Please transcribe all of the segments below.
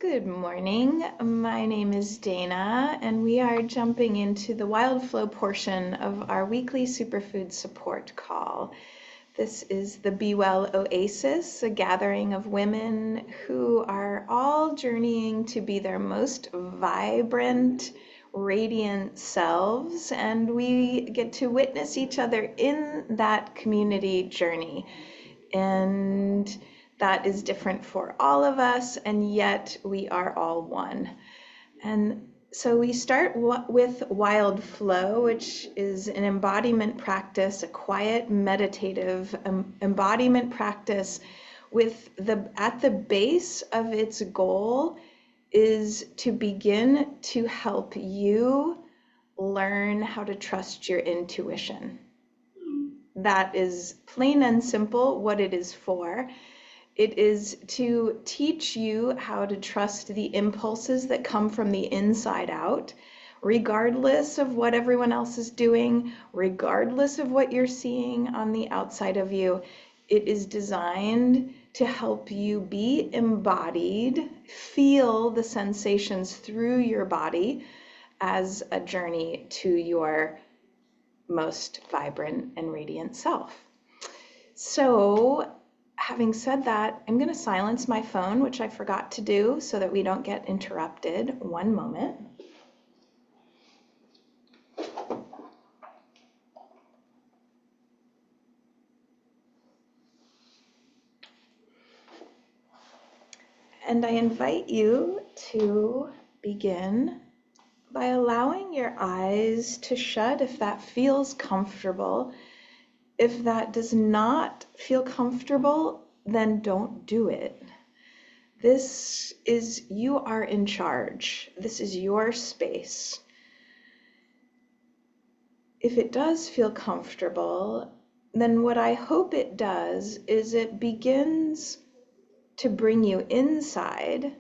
Good morning. My name is Dana, and we are jumping into the WildFlow portion of our weekly superfood support call. This is the Be Well Oasis, a gathering of women who are all journeying to be their most vibrant, radiant selves, and we get to witness each other in that community journey. And that is different for all of us, and yet we are all one. And so we start with WildFlow, which is an embodiment practice, a quiet, meditative embodiment practice with at the base of its goal is to begin to help you learn how to trust your intuition. That is plain and simple what it is for. It is to teach you how to trust the impulses that come from the inside out, regardless of what everyone else is doing, regardless of what you're seeing on the outside of you. It is designed to help you be embodied, feel the sensations through your body as a journey to your most vibrant and radiant self. So, having said that, I'm going to silence my phone, which I forgot to do so that we don't get interrupted. One moment. And I invite you to begin by allowing your eyes to shut if that feels comfortable. If that does not feel comfortable, then don't do it. You are in charge. This is your space. If it does feel comfortable, then what I hope it does is it begins to bring you inside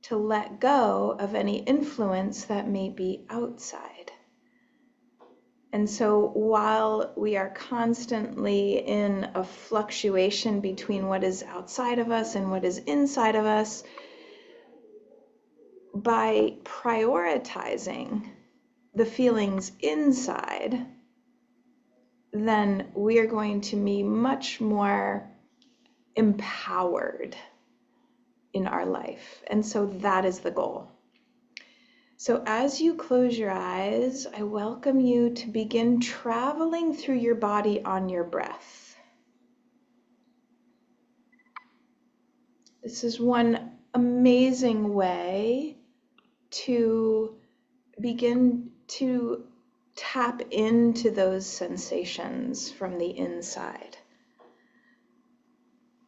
to let go of any influence that may be outside. And so while we are constantly in a fluctuation between what is outside of us and what is inside of us, by prioritizing the feelings inside, then we are going to be much more empowered in our life. And so that is the goal. So as you close your eyes, I welcome you to begin traveling through your body on your breath. This is one amazing way to begin to tap into those sensations from the inside.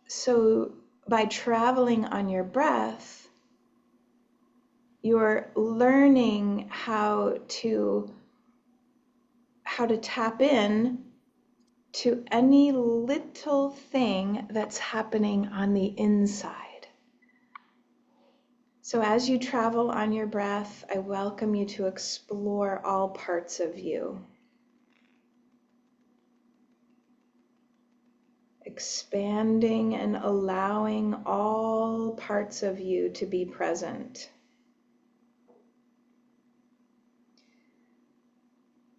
So by traveling on your breath, you're learning how to tap in to any little thing that's happening on the inside. So as you travel on your breath, I welcome you to explore all parts of you. Expanding and allowing all parts of you to be present.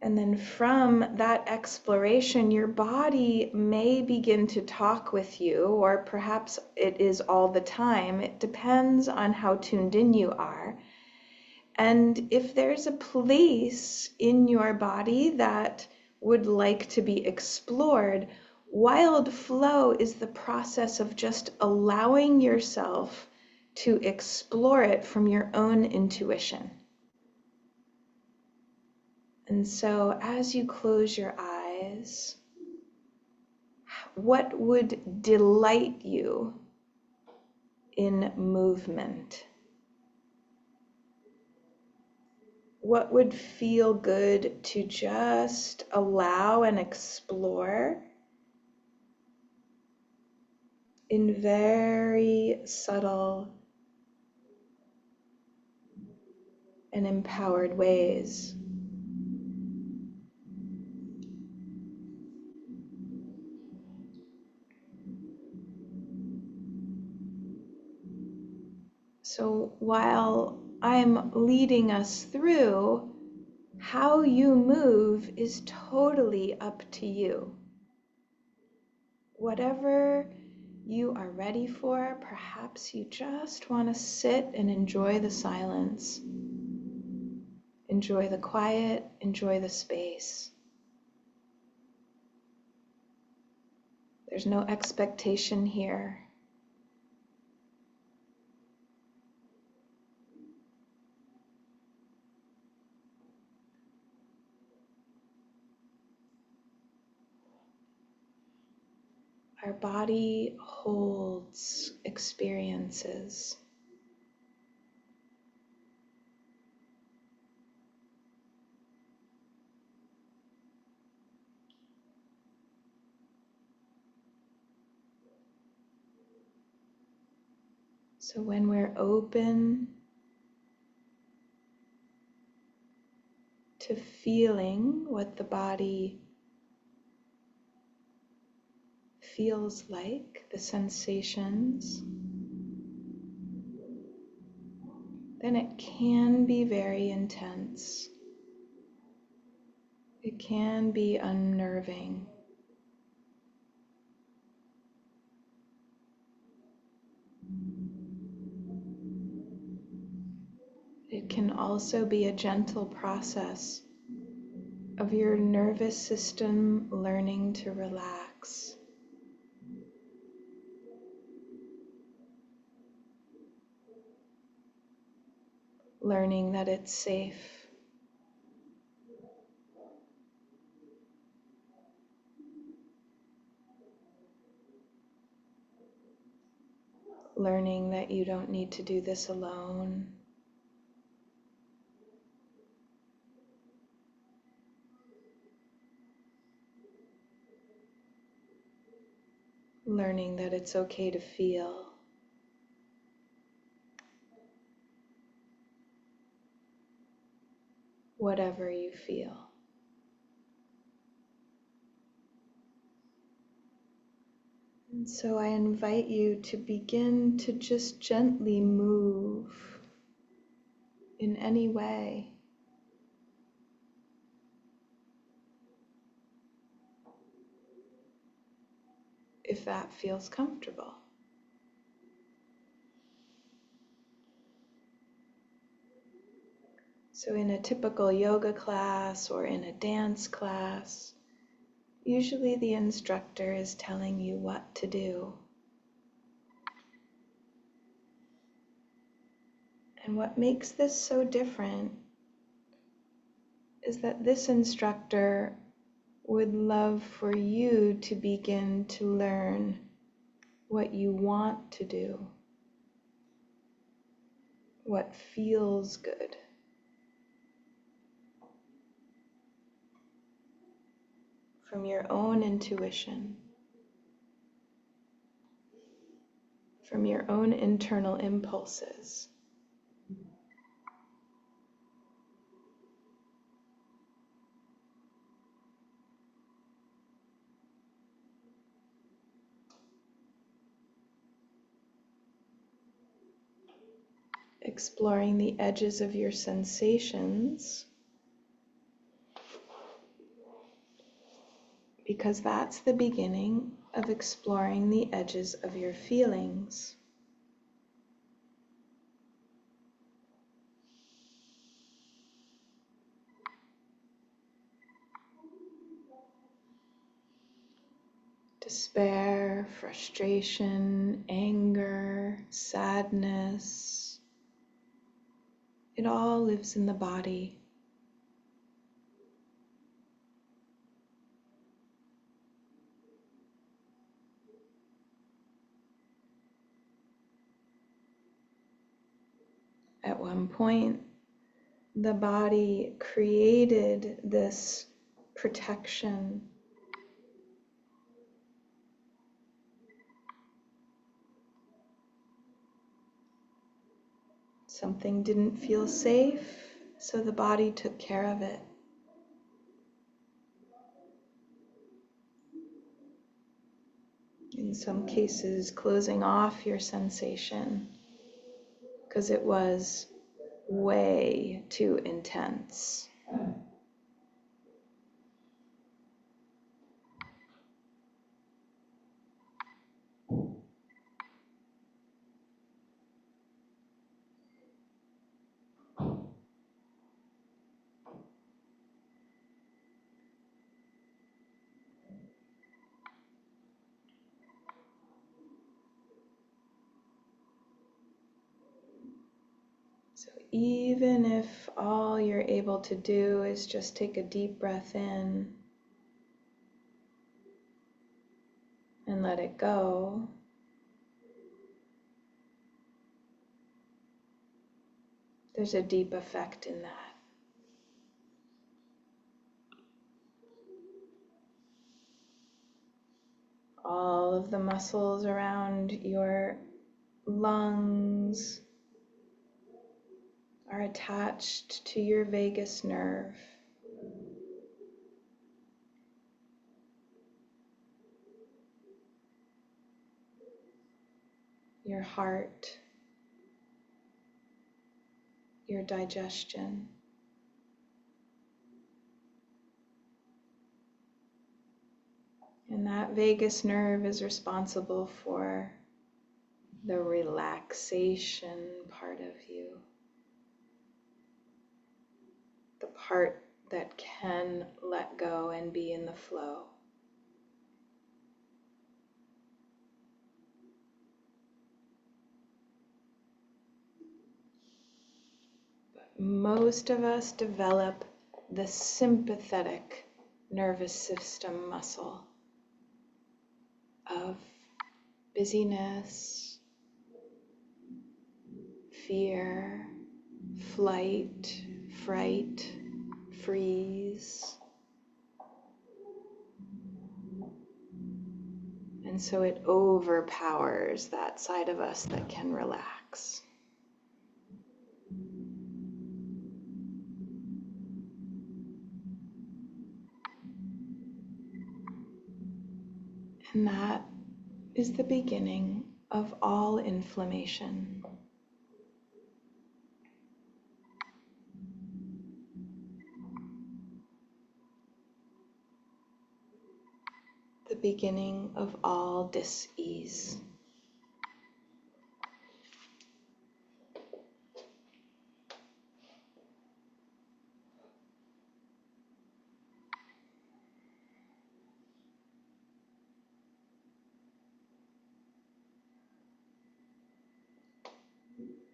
And then from that exploration, your body may begin to talk with you, or perhaps it is all the time. It depends on how tuned in you are. And if there's a place in your body that would like to be explored, WildFlow is the process of just allowing yourself to explore it from your own intuition. And so as you close your eyes, what would delight you in movement? What would feel good to just allow and explore in very subtle and empowered ways? So while I'm leading us through, how you move is totally up to you. Whatever you are ready for, perhaps you just want to sit and enjoy the silence. Enjoy the quiet, enjoy the space. There's no expectation here. Our body holds experiences. So when we're open to feeling what the body feels like, the sensations, then it can be very intense. It can be unnerving. It can also be a gentle process of your nervous system learning to relax. Learning that it's safe. Learning that you don't need to do this alone. Learning that it's okay to feel. Whatever you feel. And so I invite you to begin to just gently move in any way. If that feels comfortable. So in a typical yoga class or in a dance class, usually the instructor is telling you what to do. And what makes this so different is that this instructor would love for you to begin to learn what you want to do, what feels good. From your own intuition, from your own internal impulses. Exploring the edges of your sensations, because that's the beginning of exploring the edges of your feelings. Despair, frustration, anger, sadness, it all lives in the body. At one point, the body created this protection. Something didn't feel safe, so the body took care of it. In some cases, closing off your sensation. because it was way too intense. So even if all you're able to do is just take a deep breath in and let it go, there's a deep effect in that. All of the muscles around your lungs are attached to your vagus nerve. Your heart, your digestion. And that vagus nerve is responsible for the relaxation part of you, the part that can let go and be in the flow. But most of us develop the sympathetic nervous system muscle of busyness, fear, flight, fright, freeze. And so it overpowers that side of us that can relax. And that is the beginning of all inflammation. The beginning of all dis-ease.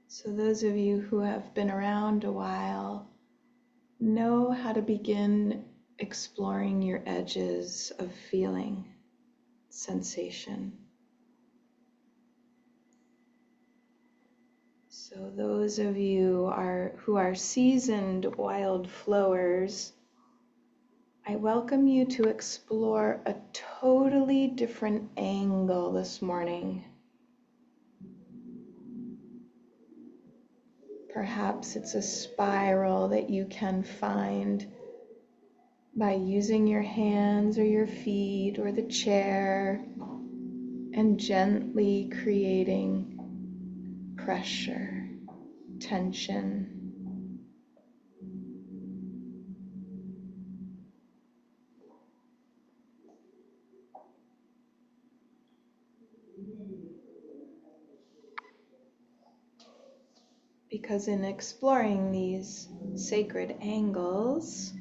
So those of you who have been around a while know how to begin exploring your edges of feeling, sensation. So those of you who are seasoned wild flowers, I welcome you to explore a totally different angle this morning. Perhaps it's a spiral that you can find by using your hands or your feet or the chair and gently creating pressure, tension. Because in exploring these sacred angles,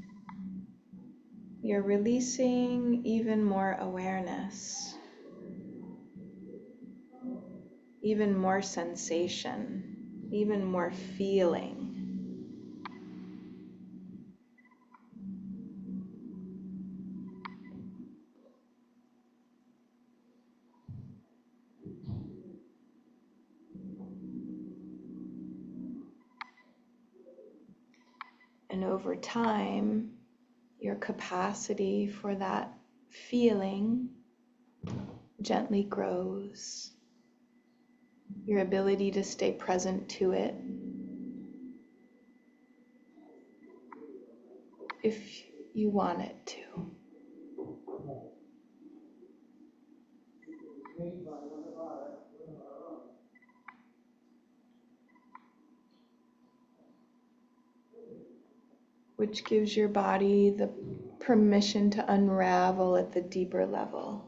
you're releasing even more awareness, even more sensation, even more feeling. And over time, your capacity for that feeling gently grows. Your ability to stay present to it, if you want it to. which gives your body the permission to unravel at the deeper level.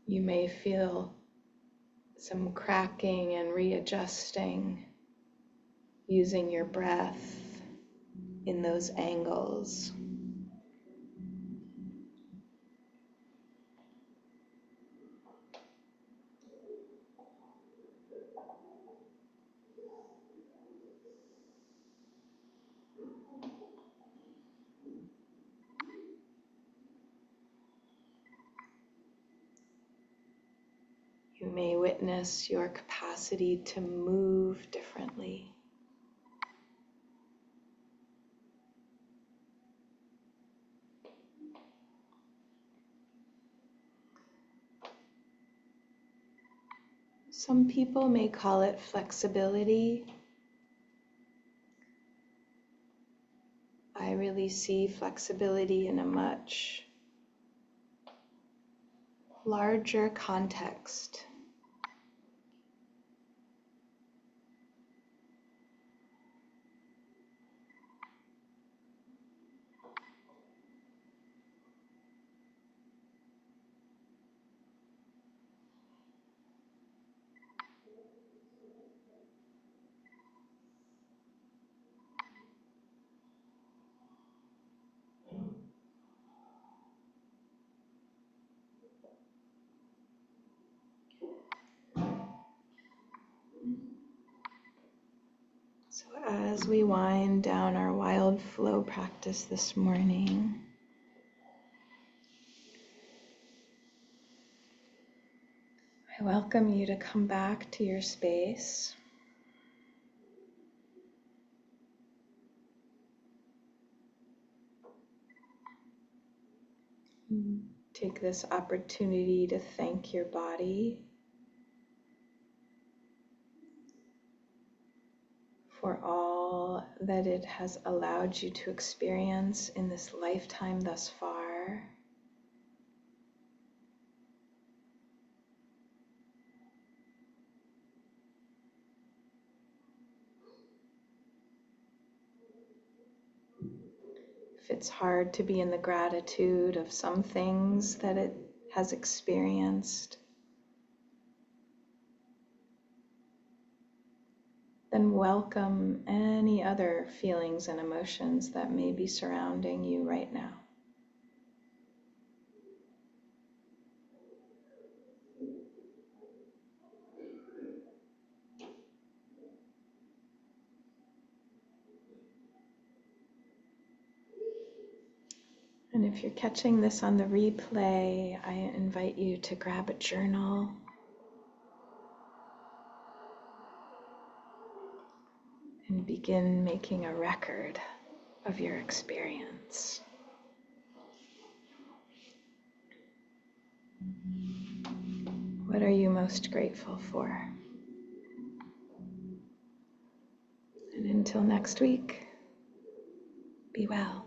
You may feel some cracking and readjusting using your breath in those angles. You may witness your capacity to move differently. Some people may call it flexibility. I really see flexibility in a much larger context. So as we wind down our WildFlow practice this morning, I welcome you to come back to your space. Take this opportunity to thank your body for all that it has allowed you to experience in this lifetime thus far. If it's hard to be in the gratitude of some things that it has experienced, then welcome any other feelings and emotions that may be surrounding you right now. And if you're catching this on the replay, I invite you to grab a journal and begin making a record of your experience. What are you most grateful for? And until next week, be well.